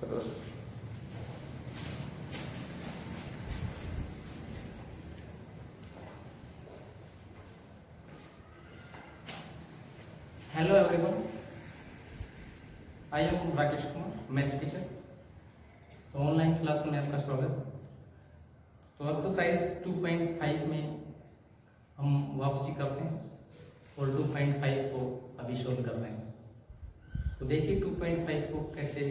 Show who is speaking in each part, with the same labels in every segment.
Speaker 1: करो। Hello everyone, I am Rakesh Kumar, math teacher. तो online class में आपका स्वागत। तो एक्सरसाइज 2.5 में हम वापसी करते हैं और 2.5 को अभी सोल्व कर रहे हैं। तो देखिए 2.5 को कैसे,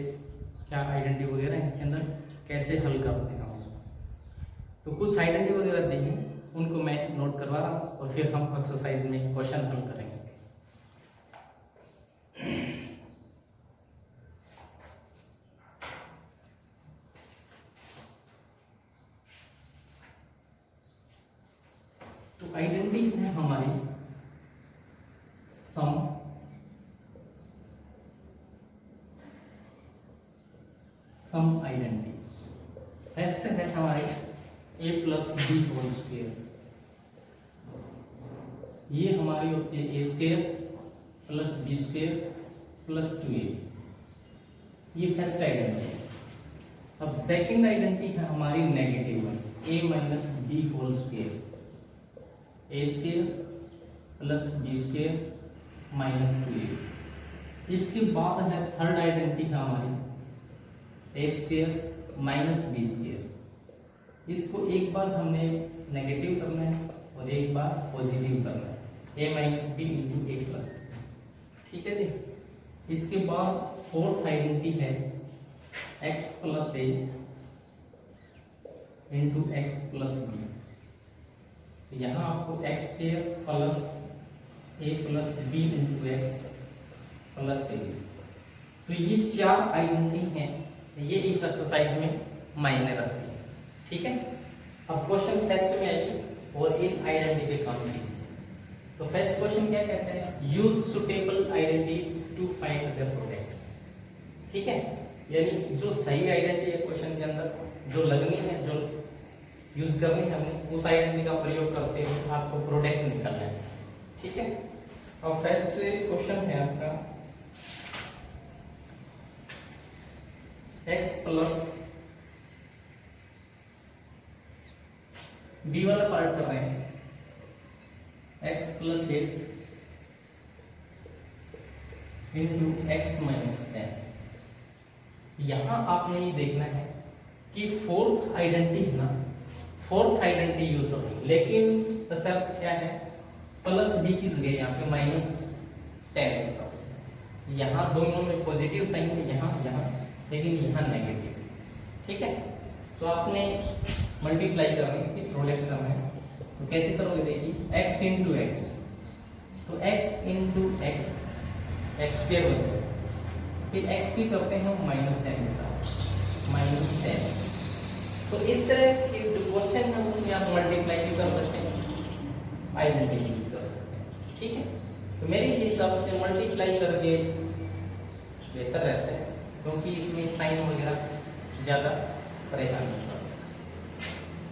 Speaker 1: क्या आइडेंटिटी वगैरह है इसके अंदर, कैसे हल करते हैं हम उसको। तो कुछ आइडेंटिटी वगैरह दी हैं, उनको मैं नोट करवा रहा हूँ और फिर हम एक्सरसाइज में क्वेश्चन हल करेंगे। तो आइडेंटिटी है हमारी सम आइडेंटिटीज। फर्स्ट है हमारे a plus B whole square. ये हमारी होती है a square plus B square plus 2a। ये फर्स्ट आइडेंटिटी है। अब सेकंड आइडेंटिटी है हमारी negative one, a minus B whole square. a square plus B square minus 2a। इसके बाद है थर्ड आइडेंटिटी है हमारी a square minus B square. इसको एक बार हमने नेगेटिव करना है और एक बार पॉजिटिव करना है, a minus B into A plus. ठीक है जी। इसके बाद फोर्थ आइडेंटिटी है x plus A into X plus B. यहाँ आपको x square plus A plus B into X plus A. तो ये चार आइडेंटिटी हैं, ये इस एक्सरसाइज में मायने रखती है। ठीक है। अब क्वेश्चन फर्स्ट में आइए और इन आइडेंटिटी पे काम कीजिए। तो फर्स्ट क्वेश्चन क्या कहते हैं, use suitable identities to find the product. ठीक है, यानी जो सही आइडेंटिटी है क्वेश्चन के अंदर, जो लगनी है, जो यूज करनी है हमें, उस आइडेंटिटी का प्रयोग करते हुए आपको प्रोडक्ट निकालना है। ठीक है। और फर्स्ट क्वेश्चन है आपका x प्लस बी वाला पार्ट कर रहे हैं, x plus 8 into x minus 10। यहां आपने ये देखना है कि फोर्थ आइडेंटिटी है ना, फोर्थ आइडेंटिटी यूज हो रही, लेकिन शर्त क्या है, प्लस बी की जगह यहाँ पे माइनस 10। यहाँ दोनों में पॉजिटिव साइन है, यहाँ लेकिन यहाँ नेगेटिव। ठीक है। तो आपने मल्टीप्लाई करना है, इसकी प्रोडक्ट करना है। तो कैसे करोगे, देखिए x इंटू एक्स, तो x into x x square बनता है, फिर x की करते हैं हम माइनस 10 के साथ, माइनस 10x। तो इस तरह के जो क्वेश्चन है उसमें आप मल्टीप्लाई भी कर सकते हैं, आइडेंटिटी यूज कर सकते हैं। ठीक है। तो मेरे हिसाब से मल्टीप्लाई करके बेहतर रहता है, क्योंकि इसमें साइन वगैरह ज़्यादा परेशान नहीं होता।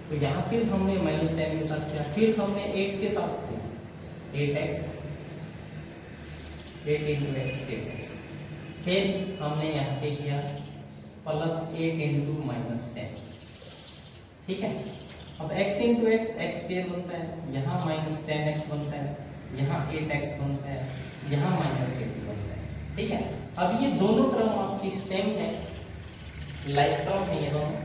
Speaker 1: तो यहाँ फिर हमने माइनस 10 के साथ किया, फिर हमने 8 के साथ किया, 8x, 8 इंटू एक्स 8x। फिर हमने यहाँ पे किया प्लस 8 इंटू माइनस 10। ठीक है। अब x into x x square बनता है, यहाँ माइनस 10x बनता है, यहाँ 8x बनता है, यहाँ माइनस 8 बनता है। ठीक है। अब ये दोनों टर्म आपकी सेम है, लाइक टर्म है ये दोनों,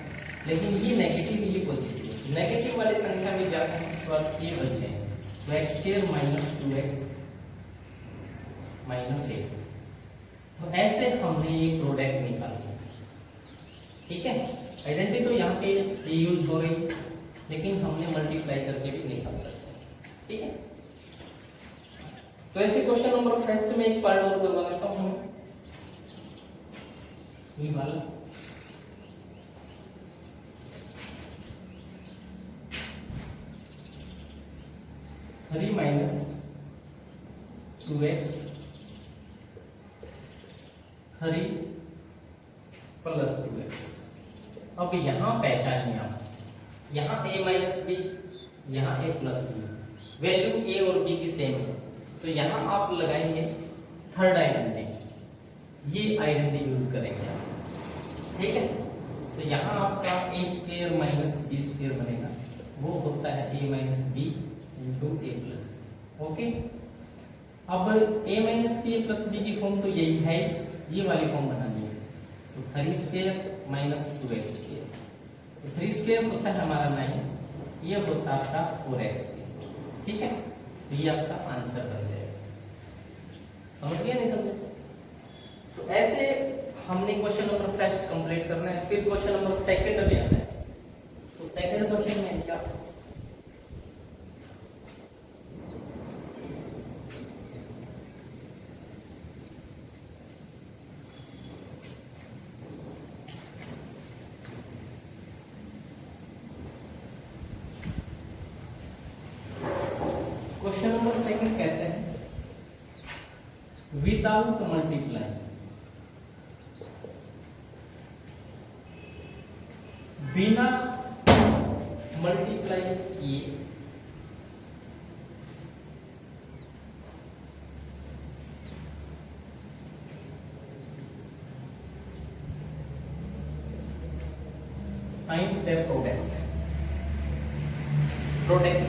Speaker 1: लेकिन ये नेगेटिव ये पॉजिटिव। नेगेटिव वाली संख्या में जाते हैं तो आप ये बचे हैं, तो x square minus 2x minus 8। तो ऐसे हमने ये प्रोडक्ट निकाली। ठीक है। आइडेंटिटी तो यहाँ पे यूज हो रही, लेकिन हमने मल्टीप्लाई करके भी निकाल सकते हैं। ठीक है। तो ऐसे क्वेश्चन नंबर फर्स्ट में एक पार्ट और करवा देता हूँ, ये वाला 3 माइनस 2x 3 प्लस 2x। अब यहाँ पहचानिए आप, यहाँ a माइनस बी, यहाँ a plus B, value a और b की सेम है, तो यहाँ आप लगाएंगे थर्ड आइडेंटिटी, ये आइडेंटिटी यूज करेंगे आप। ठीक है। तो यहाँ आपका A square minus B square बनेगा, वो होता है A minus B into A plus. Okay, अब A minus B A plus B की फॉर्म तो यही है, ये वाली फॉर्म बनानी है। तो 3 स्क्वायर माइनस 2x स्क्वायर, तो 3 स्क्वायर होता है हमारा 9, ये होता है आपका 4x स्क्वायर। ठीक है, तो ये आपका आंसर बन जाएगा। समझ गया नहीं समझे? तो ऐसे हमने क्वेश्चन नंबर फर्स्ट कंप्लीट करना है, फिर क्वेश्चन नंबर सेकंड में आना है। तो सेकंड क्वेश्चन में क्या, क्वेश्चन नंबर सेकंड कहते हैं विदाउट मल्टीप्लाई, बिना मल्टीप्लाई किए find the product. Product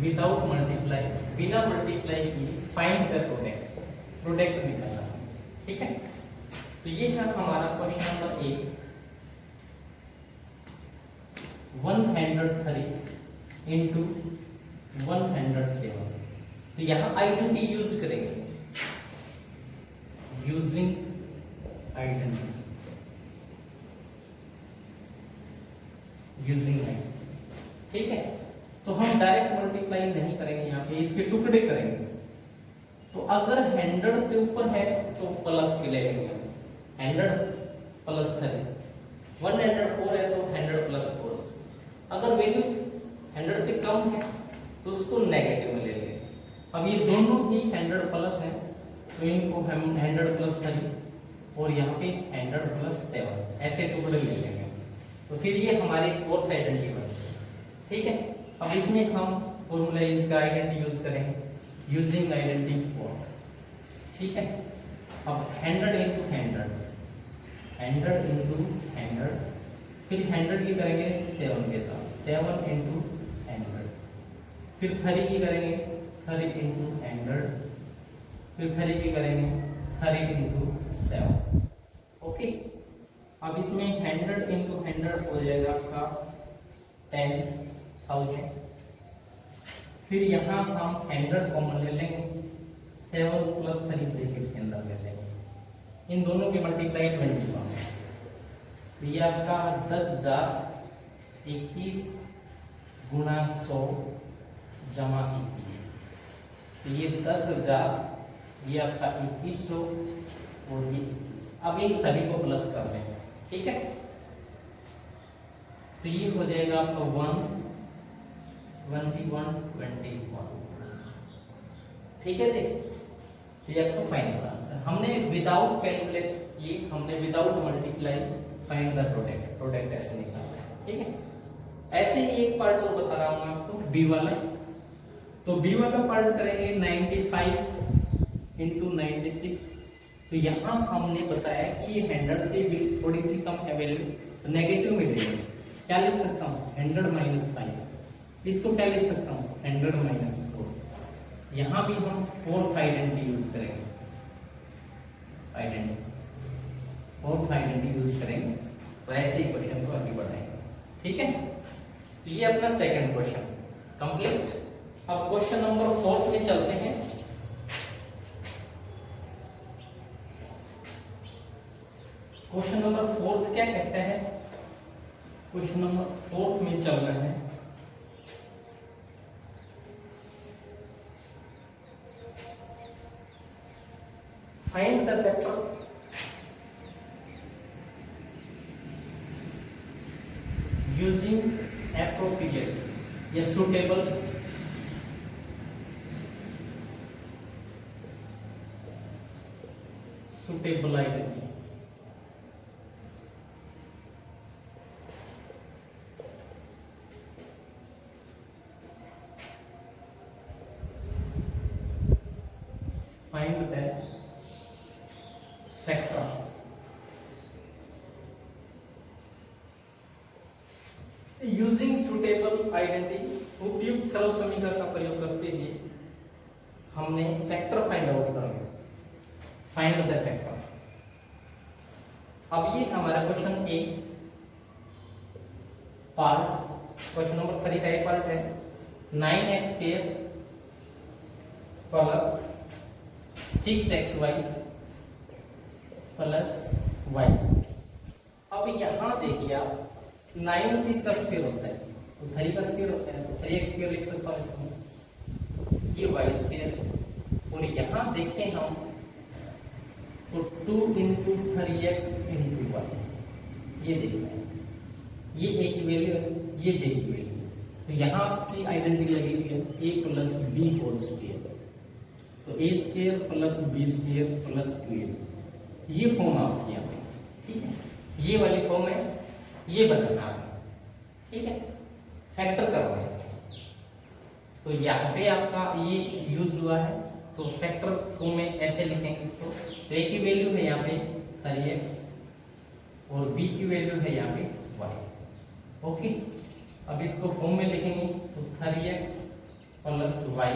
Speaker 1: without multiply, बिना मल्टीप्लाई किए फाइंड द प्रोडक्ट, प्रोडक्ट निकालना। ठीक है, तो ये है हमारा क्वेश्चन नंबर 1, 103 इंटू 107। तो यहाँ आइडेंटिटी यूज करेंगे, यूजिंग आइडेंटिटी, यूजिंग आइडेंटिटी। ठीक है, तो हम डायरेक्ट मल्टीप्लाई नहीं करेंगे, यहाँ पे इसके टुकड़े करेंगे। तो अगर 100 से ऊपर है तो प्लस के लेंगे, 100 प्लस 3, 104 है तो 100 प्लस 4। अगर वैल्यू 100 से कम है तो उसको नेगेटिव में ले लेंगे। अब ये दोनों ही 100 प्लस हैं, तो इनको हम 100 प्लस 3 और यहाँ पे 100 प्लस 7 ऐसे टुकड़े ले लेंगे। तो फिर ये हमारी फोर्थ आइडेंटिटी बनती है। ठीक है, अब इसमें हम फॉर्मूला यूज का आइडेंटिटी यूज करेंगे, यूजिंग आइडेंटिटी 4। ठीक है, अब 100 इंटू 100, 100 इंटू 100, फिर 100 की करेंगे 7 के साथ, 7 इंटू 100, फिर 3 की करेंगे 3 इंटू 100, फिर 3 की करेंगे 3 इंटू 7। ओके, अब इसमें 100 इंटू 100 हो जाएगा आपका 10,000। फिर यहाँ हम 100 कॉमन ले लेंगे, 7 प्लस 3 ब्रैकेट के अंदर ले लेंगे, इन दोनों की मल्टीप्लाई 21। तो ये आपका 10,021 गुणा 100 जमा 21। तो ये 10,000, ये आपका 2100 और ये 21। अब इन सभी को प्लस कर देंगे। ठीक है, तो ये हो जाएगा आपका 1, 21, 21। ठीक है जी, तो ये आपका फाइनल आंसर। हमने विदाउट कैलकुलेट किए, हमने without multiply find the product, product ऐसे निकालना है। ठीक है, ऐसे ही एक पार्ट और बता रहा हूँ मैं आपको, बी वाला। तो बी वाला पार्ट करेंगे 95 इंटू 96। तो यहाँ हमने बताया कि ये 100 से भी थोड़ी सी कम है वैल्यू, तो नेगेटिव में देंगे। क्या लिख सकता हूँ, 100 माइनस 5। इसको क्या लिख सकता हूँ, 100 माइनस 4। यहाँ भी हम फोर्थ आइडेंटिटी यूज करेंगे, फोर्थ आइडेंटिटी यूज करेंगे। तो ऐसे ही क्वेश्चन को आगे बढ़ाएंगे। ठीक है, तो ये अपना सेकंड क्वेश्चन कंप्लीट। अब क्वेश्चन नंबर 4 में चलते हैं। क्वेश्चन नंबर 4 क्या कहता है, क्वेश्चन नंबर 4 में चल रहा है find the factor using appropriate या सुटेबल आइडेंटिटी। Find that सरल समीकरण का प्रयोग करते हुए हमने फैक्टर फाइंड आउट करना, फाइंड द फैक्टर। अब ये हमारा क्वेश्चन ए पार्ट, क्वेश्चन नंबर 3 का ए पार्ट है 9x² plus 6xy plus y। अब यहां देखिए आप 9 किसका स्क्वायर होता है, तो 3 का स्क्वायर होता है, तो 3x² लिख सकता हूं इसमें, ये y²। और यहां देखें हम तो 2 × 3x × y, ये देखना है, ये a की वैल्यू है, ये b की वैल्यू है। तो यहाँ आपकी आइडेंटिटी लगेगी a + b²। तो a² + b² + 2a, ये फॉर्म आपकी यहाँ पे, ठीक है, ये वाली फॉर्म है, ये बनाना है, ठीक है, फैक्टर करना है। तो यहाँ पे आपका ये यूज हुआ है, तो फैक्टर फॉर्म में ऐसे लिखेंगे इसको। तो a की वैल्यू है यहाँ पे 3x और b की वैल्यू है यहाँ पे y। ओके, अब इसको फॉर्म में लिखेंगे तो 3x + y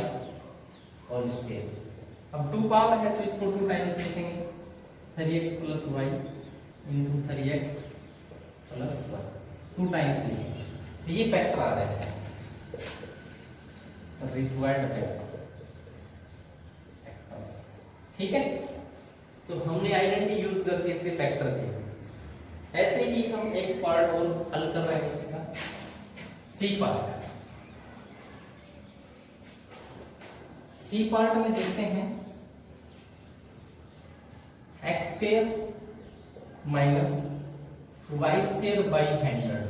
Speaker 1: और स्क्वायर। अब 2 पावर है तो इसको 2 टाइम्स लिखेंगे, 3x + y × 3x + y, 2 times लिखेंगे। तो ये फैक्टर आ रहा है, रिक्वायर्ड फैक्टर्स, ठीक है। तो हमने आइडेंटिटी यूज करके इसके फैक्टर किए। ऐसे ही हम एक पार्ट और हल कर रहे हैं इसका, सी पार्ट। सी पार्ट में देखते हैं x² - y² / 100।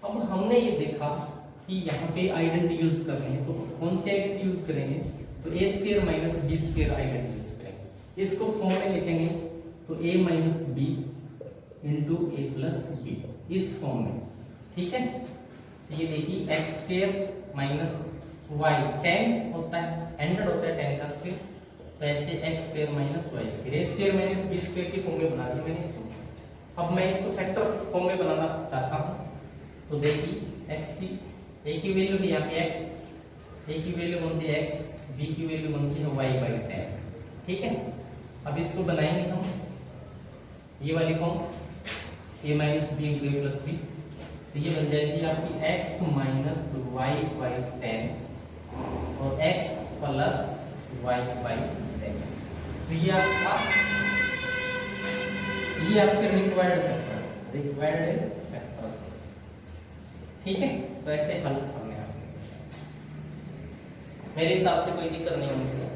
Speaker 1: अब हमने ये देखा कि यहाँ पे आइडेंटिटी यूज करनी है, तो कौन सी आइडेंटिटी यूज करेंगे, तो a² - b² आइडेंटिटी यूज करेंगे। इसको फॉर्म में लिखेंगे तो a - b × a + b, इस फॉर्म में, ठीक है। ये देखिए x² - y 10 होता है, 100 होता है 10 का स्क्वायर, तो ऐसे x² - y², a² - b² की फॉर्म में बना दिया मैंने इसको। अब मैं इसको फैक्टर फॉर्म में बनाना चाहता हूँ, तो देखिए x की a की वैल्यू है यहाँ पे x, a की वैल्यू बनती है x, b की वैल्यू बनती है y/10, ठीक है। अब इसको बनाएंगे हम, ये वाली form a - b × a + b, तो ये बन जाएगी आपकी x - y/10 और x + y/10। तो ये आपके रिक्वायर्ड फैक्टर्स, ठीक है। तो ऐसे हल करने आपके, मेरे हिसाब से कोई दिक्कत नहीं होनी चाहिए।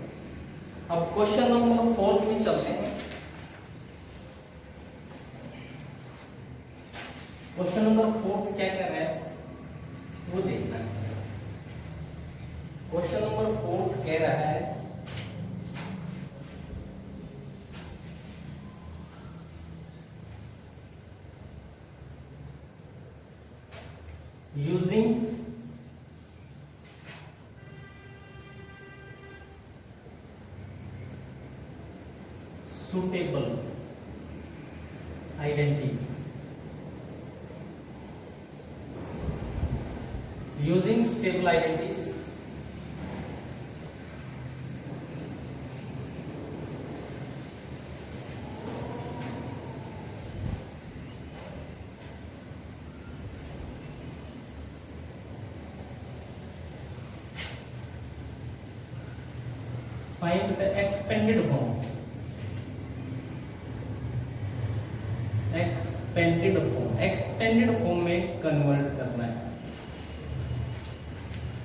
Speaker 1: अब क्वेश्चन नंबर 4 में चलते हैं। क्वेश्चन नंबर 4 क्या कर रहा है वो देखना है। क्वेश्चन नंबर 4 कह रहा है using suitable identities, using suitable identities find the expanded form, expanded form में कन्वर्ट करना है।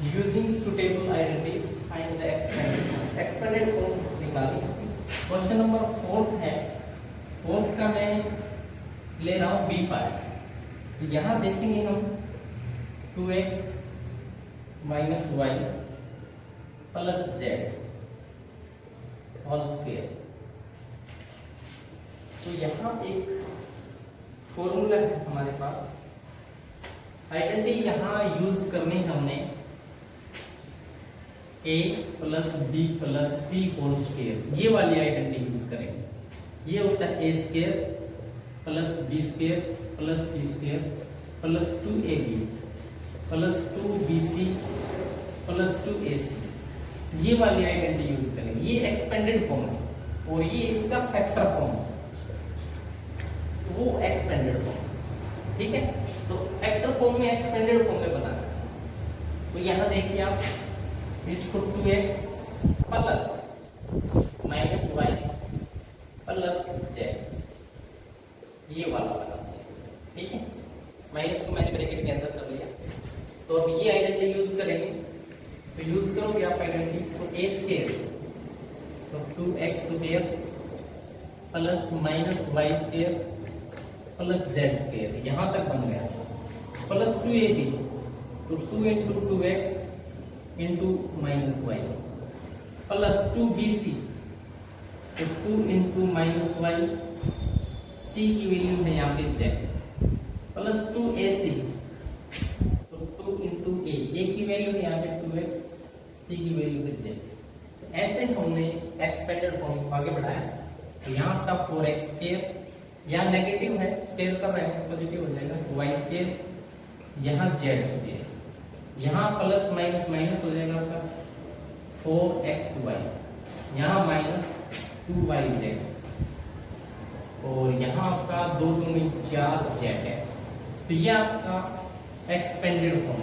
Speaker 1: Using suitable identities find the expanded form निकालिए इसकी। क्वेश्चन नंबर 4 है, 4 का मैं ले रहा हूँ बी पार्ट। तो यहाँ देखेंगे हम 2x - y + z whole square. तो यहाँ एक फॉर्मूला है हमारे पास, आइडेंटिटी यहाँ यूज करनी हमने a + b + c whole square, ये वाली आइडेंटिटी यूज करेंगे। ये होता है a² + b² + c² + 2ab + 2bc plus 2ac, ये वाली आइडेंटिटी यूज करेंगे। ये एक्सपेंडेड फॉर्म है और ये इसका फैक्टर फॉर्म है, वो एक्सपेंडेड फॉर्म, ठीक है। तो फैक्टर फॉर्म में एक्सपेंडेड फॉर्म में बनाना है। तो यहाँ देखिए आप इसको 2x plus minus Y plus Z, ये वाला बनाते हैं, ठीक है। माइनस को मैंने ब्रैकेट के अंदर कर लिया। तो अब ये आइडेंटिटी यूज करेंगे, तो यूज करोगे आप आइडेंटिटी, तो a स्क्वायर तो 2x square plus minus Y square plus Z square, यहां तक बन गया। प्लस 2ab तो 2 into 2x into minus Y plus 2bc तो 2 इंटू माइनस वाई, c की वैल्यू है यहाँ पे z, प्लस 2ac तो 2 इंटू a की वैल्यू है यहाँ पे 2x, c की वैल्यू है z। तो ऐसे हमने एक्सपेंडेड फॉर्म आगे बढ़ाया। तो यहाँ आपका 4x स्क्वायर, यहाँ नेगेटिव है, स्क्वायर कर रहे हैं पॉजिटिव हो जाएगा, y स्क्वायर, यहाँ z स्क्वायर, यहाँ प्लस माइनस माइनस हो जाएगा आपका 4xy, यहाँ माइनस 2yz, और यहाँ आपका 2 दूनी 4zx। तो ये आपका एक्सपेंडेड फॉर्म,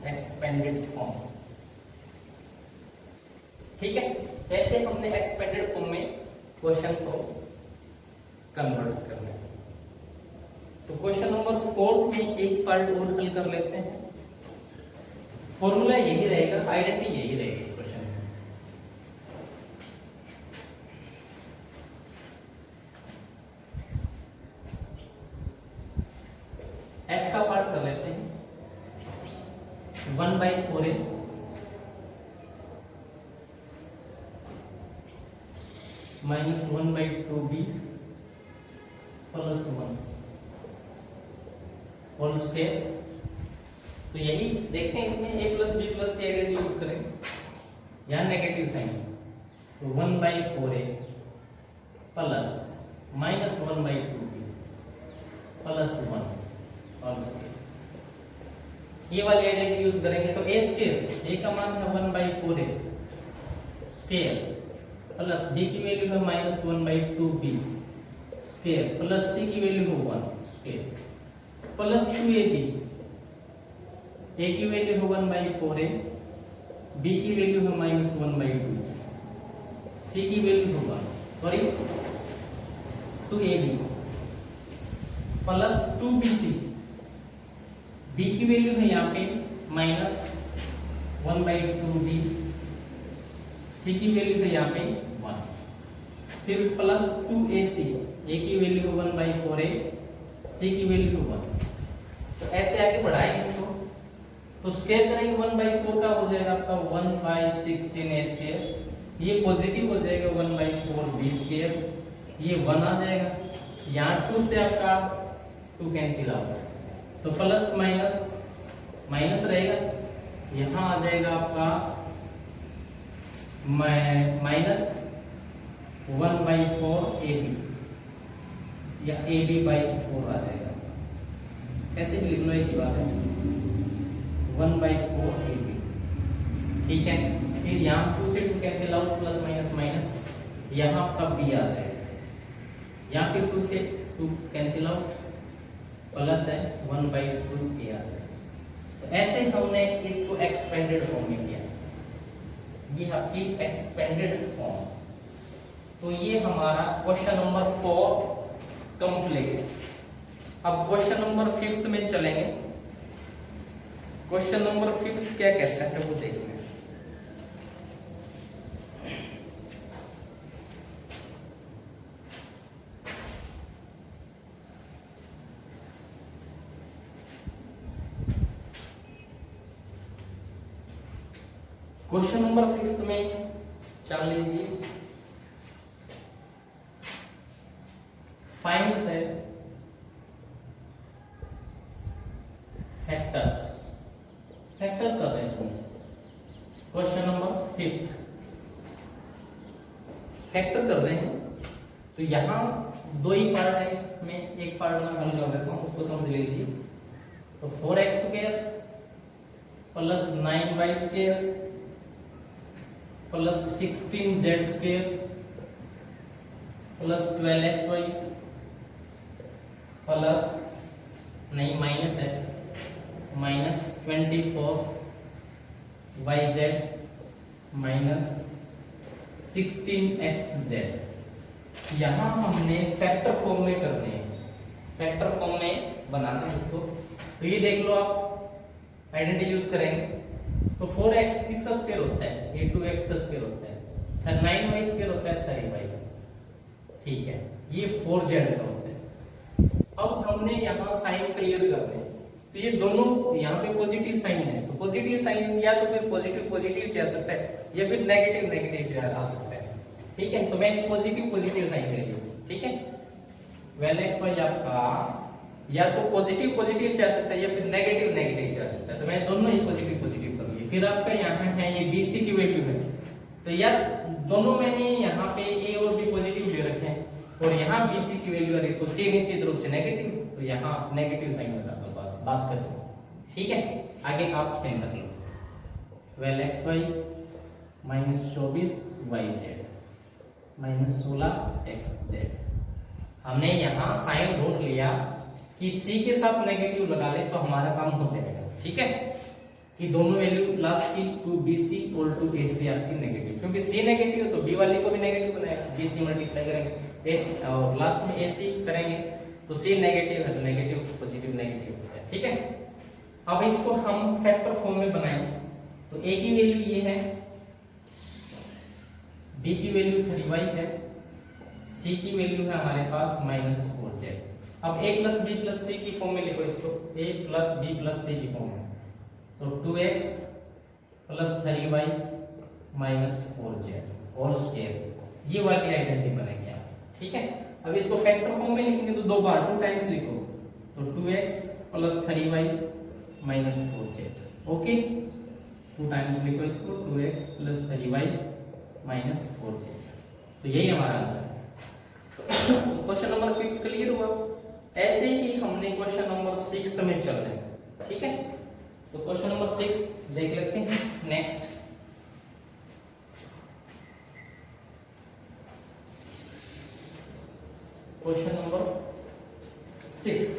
Speaker 1: एक्सपेंडेड फॉर्म, ठीक है। ऐसे हमने एक्सपेंडेड फॉर्म में क्वेश्चन को कन्वर्ट करना है। तो क्वेश्चन नंबर 4 में एक पार्ट और हल कर लेते हैं। फॉर्मूला यही रहेगा, आइडेंटिटी यही रहेगी इस क्वेश्चन में। एक्स का पार्ट कर लेते हैं, 1/4a minus 1/2b plus 1 whole square. तो यही देखते हैं, इसमें a plus b plus c identity use करेंगे, यहाँ नेगेटिव साइन, तो 1/4a plus minus 1/2b plus 1 whole square, ये वाली आइडेंटिटी यूज करेंगे। तो a स्क्वायर, a का मान है 1/4a स्क्वायर प्लस b की वैल्यू है minus 1/2b square plus c की वैल्यू है 1 स्क्वायर प्लस 2ab, a की वैल्यू है 1/4a, b की वैल्यू है माइनस 1/2, c की वैल्यू है 1, sorry 2ab plus 2bc, b की वैल्यू है यहाँ पे माइनस 1/2b, c की वैल्यू है यहाँ पे 1, फिर प्लस 2ac, a की वैल्यू है 1/4a, c की वैल्यू है 1। तो ऐसे आगे बढ़ाएंगे इसको, तो स्क्वायर करेंगे 1/4 का हो जाएगा आपका 1/16a स्क्वायर, ये पॉजिटिव हो जाएगा 1/4b स्क्वायर, ये 1 आ जाएगा, यहाँ 2 से आपका 2 कैंसिल आउट, तो प्लस माइनस माइनस रहेगा, यहाँ आ जाएगा आपका माइनस 1/4ab या ab/4 आ जाएगा, कैसे भी लिख लो एक ही बात है, 1/4ab, ठीक है। फिर यहाँ 2 से 2 cancel out, plus minus minus, यहाँ आपका b आ जाएगा, यहाँ फिर 2 से 2 कैंसिल आउट, प्लस है 1/2a आ जाएगा। तो ऐसे हमने इसको एक्सपेंडेड फॉर्म में किया, ये आपकी एक्सपेंडेड फॉर्म। तो ये हमारा क्वेश्चन नंबर 4 कंप्लीट। अब क्वेश्चन नंबर 5 में चलेंगे। क्वेश्चन नंबर 5 क्या कहता है वो देखते हैं। क्वेश्चन नंबर 5 में चल लीजिए, फाइंड द फैक्टर्स, फैक्टर कर रहे हैं। क्वेश्चन नंबर 5 फैक्टर कर रहे हैं, तो यहाँ 2 ही पार्ट है, इसमें एक पार्ट में हल कर देता हूँ, उसको समझ लीजिए। तो 4x square plus 9y square plus 16z square plus 12xy plus नहीं माइनस है माइनस 24yz माइनस 16xz। यहाँ हमने फैक्टर फॉर्म में करने हैं, फैक्टर फॉर्म में बनाना है इसको। तो ये देख लो, आप आइडेंटिटी यूज करेंगे तो 4x किसका स्क्वायर होता है, ये 2x का स्क्वायर होता है, 9y स्क्वायर होता है 3y, ठीक है, ये 4z का होता है। अब हमने यहाँ साइन क्लियर करने हैं, तो ये दोनों यहाँ पे पॉजिटिव साइन है, तो पॉजिटिव साइन या तो फिर पॉजिटिव पॉजिटिव से आ सकता है या फिर नेगेटिव नेगेटिव से आ सकता है, ठीक है। तो मैं पॉजिटिव पॉजिटिव साइन ले लूं, ठीक है। वेल एक्स वाई आपका या तो पॉजिटिव पॉजिटिव से आ सकता है या फिर नेगेटिव नेगेटिव से आ सकता है, तो मैं दोनों ही पॉजिटिव पॉजिटिव कर लिए। फिर आपका यहाँ है ये BC की वैल्यू है, तो यार दोनों मैंने यहाँ पे A और B पॉजिटिव ले रखे हैं और यहाँ BC की वैल्यू आ रही है, तो C निश्चित रूप से नेगेटिव, तो यहाँ नेगेटिव साइन लगा दो, बस बात खत्म, ठीक है। आगे आप साइन रख लो, well X Y minus 24yz minus 16xz। हमने यहाँ साइन ढूंढ लिया कि C के साथ नेगेटिव लगा ले तो हमारा काम हो जाएगा, ठीक है, कि दोनों वैल्यू लास्ट की टू BC और टू AC आपकी नेगेटिव, क्योंकि C नेगेटिव तो B वाले को भी नेगेटिव बनाएगा, BC मल्टीप्लाई करेंगे AC और लास्ट में AC करेंगे तो C नेगेटिव है तो नेगेटिव पॉजिटिव नेगेटिव होता है, ठीक है। अब इसको हम फैक्टर फॉर्म में बनाएंगे, तो A की वैल्यू ये है, B की वैल्यू 3y है, C की वैल्यू है हमारे पास -4z। अब A plus B plus C की फॉर्म में लिखो इसको, A plus B plus C की फॉर्म में, तो 2x plus 3y minus 4z whole square, ये वाली आइडेंटिटी बनेगी आप, ठीक है। अब इसको फैक्टर फॉर्म में लिखेंगे तो दो बार 2 टाइम्स लिखो, तो 2x plus 3y minus 4z, okay, 2 times लिखो इसको, 2x plus 3y minus 4z, तो यही हमारा आंसर है। तो क्वेश्चन नंबर 5 क्लियर हुआ। ऐसे ही हमने क्वेश्चन नंबर 6 में चल रहे हैं, ठीक है। तो क्वेश्चन नंबर 6 देख लेते हैं। Next question number 6,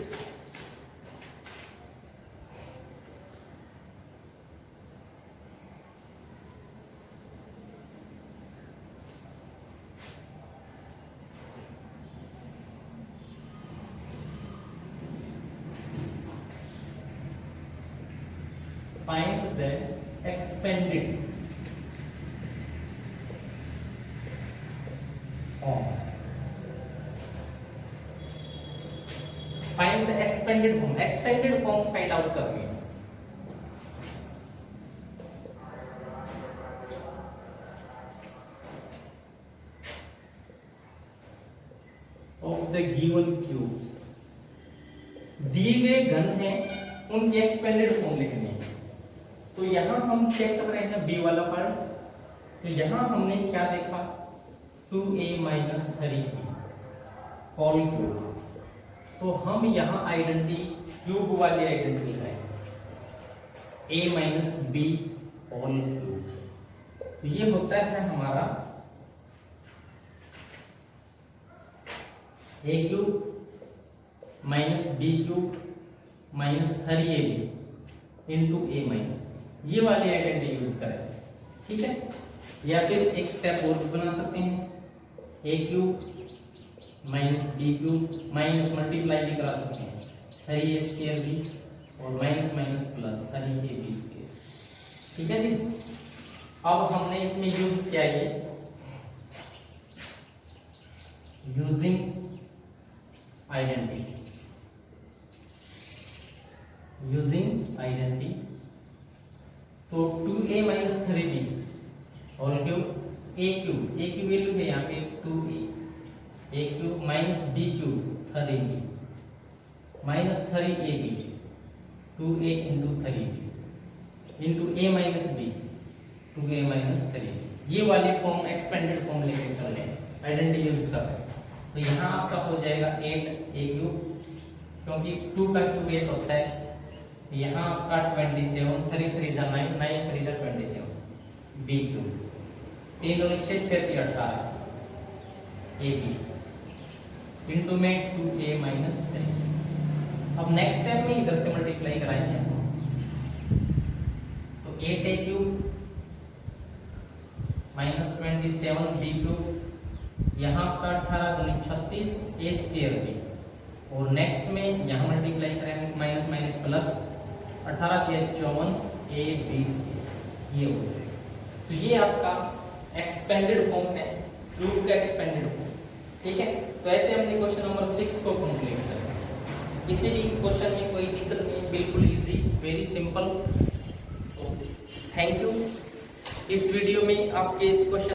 Speaker 1: find the expanded form. Find the expanded form. Expanded form find out करनी है। Of the given cubes. दिए गए घन हैं उनकी एक्सपेंडेड फॉर्म लिखनी है। तो यहां हम चेक कर रहे हैं बी वाला पार्ट, तो यहां हमने क्या देखा 2a minus 3b whole cube, तो हम यहां आइडेंटिटी क्यूब वाली आइडेंटिटी लगाएंगे a minus B whole cube, तो ये होता है हमारा a cube minus B cube minus 3ab into a minus, ये वाली आइडेंटिटी यूज करें, ठीक है। या फिर एक स्टेप और भी बना सकते हैं, a cube minus B cube minus multiply भी करा सकते हैं 3a स्क्वायर b और minus minus plus 3ab square, ठीक है जी। अब हमने इसमें यूज किया ये यूजिंग आइडेंटिटी, तो 2a माइनस 3b और क्यूब a क्यूब, a की वैल्यू है यहाँ पे 2a cube minus b cube 3b minus 3ab 2a into 3b into a minus b 2a minus 3b, ये वाली फॉर्म एक्सपेंडेड फॉर्म लेके चल रहे हैं, आइडेंटिटी यूज कर रहे हैं। तो यहाँ आपका हो जाएगा 8a क्यूब, क्योंकि 2 का क्यूब 8 होता है, यहाँ आपका 27, 3 3 जा 9, 9 3 जा 27, B2, 3 और 6 6 3 18, AB इंटू में 2A माइनस 3। अब नेक्स्ट स्टेप में इधर से मल्टीप्लाई कराएंगे, तो 8A क्यूब माइनस 27 B2, यहाँ आपका 18 दूनी 36 A स्क्वायर B, और नेक्स्ट में यहाँ मल्टीप्लाई करेंगे माइनस माइनस प्लस 18 के 54 A B स्क्वायर, ये हो जाएगा। तो ये आपका एक्सपेंडेड फॉर्म है, क्यूब का एक्सपेंडेड फॉर्म, ठीक है। तो ऐसे हमने क्वेश्चन नंबर 6 को कंप्लीट किया। किसी भी क्वेश्चन में कोई दिक्कत नहीं, बिल्कुल easy, very simple. Thank you. इस वीडियो में आपके क्वेश्चन